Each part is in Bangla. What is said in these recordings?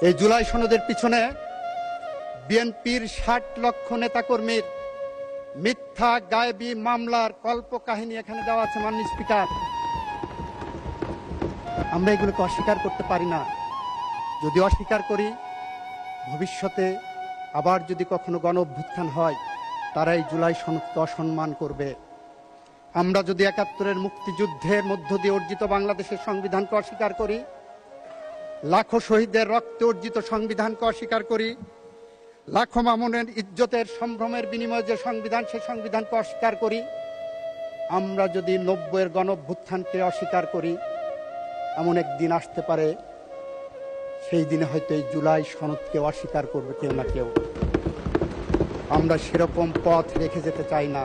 এই জুলাই সনদের পিছনে বিএনপির ৬০ লক্ষ নেতাকর্মীর মিথ্যা গায়েবী মামলার কল্প কাহিনী এখানে দেওয়া আছে। মাননীয় স্পিকার, আমরা এগুলোকে অস্বীকার করতে পারি না। যদি অস্বীকার করি, ভবিষ্যতে আবার যদি কখনো গণ অভ্যুত্থান হয়, তারা এই জুলাই সনদকে অসম্মান করবে। আমরা যদি ৭১-এর মুক্তিযুদ্ধের মধ্য দিয়ে অর্জিত বাংলাদেশের সংবিধানকে অস্বীকার করি, লাখো শহীদদের রক্তে অর্জিত সংবিধানকে অস্বীকার করি, লাখো মামুনের ইজ্জতের সম্ভ্রমের বিনিময়ে যে সংবিধান, সেই সংবিধানকে অস্বীকার করি, আমরা যদি ৯০-এর গণ অভ্যুত্থানকে অস্বীকার করি, এমন একদিন আসতে পারে সেই দিনে হয়তো এই জুলাই সনদকে অস্বীকার করবে কেউ না কেউ। আমরা সেরকম পথ রেখে যেতে চাই না।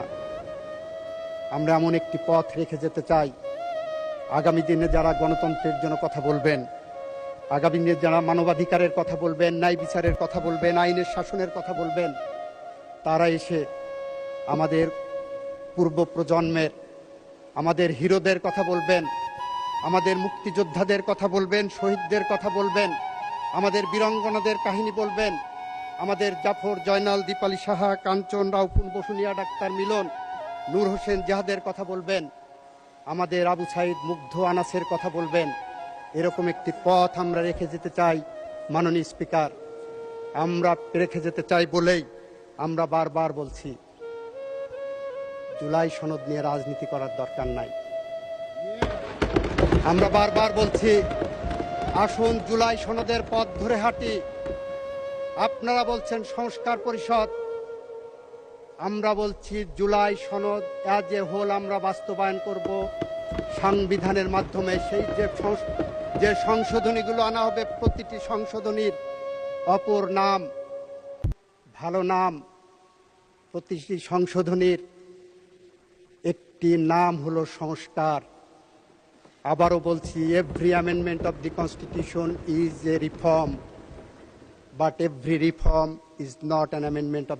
আমরা এমন একটি পথ রেখে যেতে চাই, আগামী দিনে যারা গণতন্ত্রের জন্য কথা বলবেন, আগামী দিনে যারা মানবাধিকারের কথা বলবেন, ন্যায় বিচারের কথা বলবেন, আইনের শাসনের কথা বলবেন, তারা এসে আমাদের পূর্ব প্রজন্মের, আমাদের হিরোদের কথা বলবেন, আমাদের মুক্তিযোদ্ধাদের কথা বলবেন, শহীদদের কথা বলবেন, আমাদের বীরাঙ্গনাদের কাহিনী বলবেন, আমাদের জাফর, জয়নাল, দীপালি সাহা, কাঞ্চন, রাউফুন, বসুনিয়া, ডাক্তার মিলন, নূর হোসেন জিহাদের কথা বলবেন, আমাদের আবু সাইদ, মুগ্ধ, আনাসের কথা বলবেন। এরকম একটি পথ আমরা রেখে যেতে চাই। মাননীয় স্পিকার, আমরা রেখে যেতে চাই বলেই আমরা বারবার বলছি, জুলাই সনদ নিয়ে রাজনীতি করার দরকার নাই। আমরা বারবার বলছি, আসুন জুলাই সনদের পথ ধরে হাঁটি। আপনারা বলছেন সংস্কার পরিষদ, আমরা বলছি জুলাই সনদ অ্যাজ এ হোল আমরা বাস্তবায়ন করব সংবিধানের মাধ্যমে। সেই যে সংশোধনীগুলো আনা হবে, প্রতিটি সংশোধনীর অপর নাম, ভালো নাম। প্রতিটি সংশোধনীর একটি নাম হলো সংস্কার। আবারও বলছি, every amendment of the constitution is a reform, but every reform is not an amendment of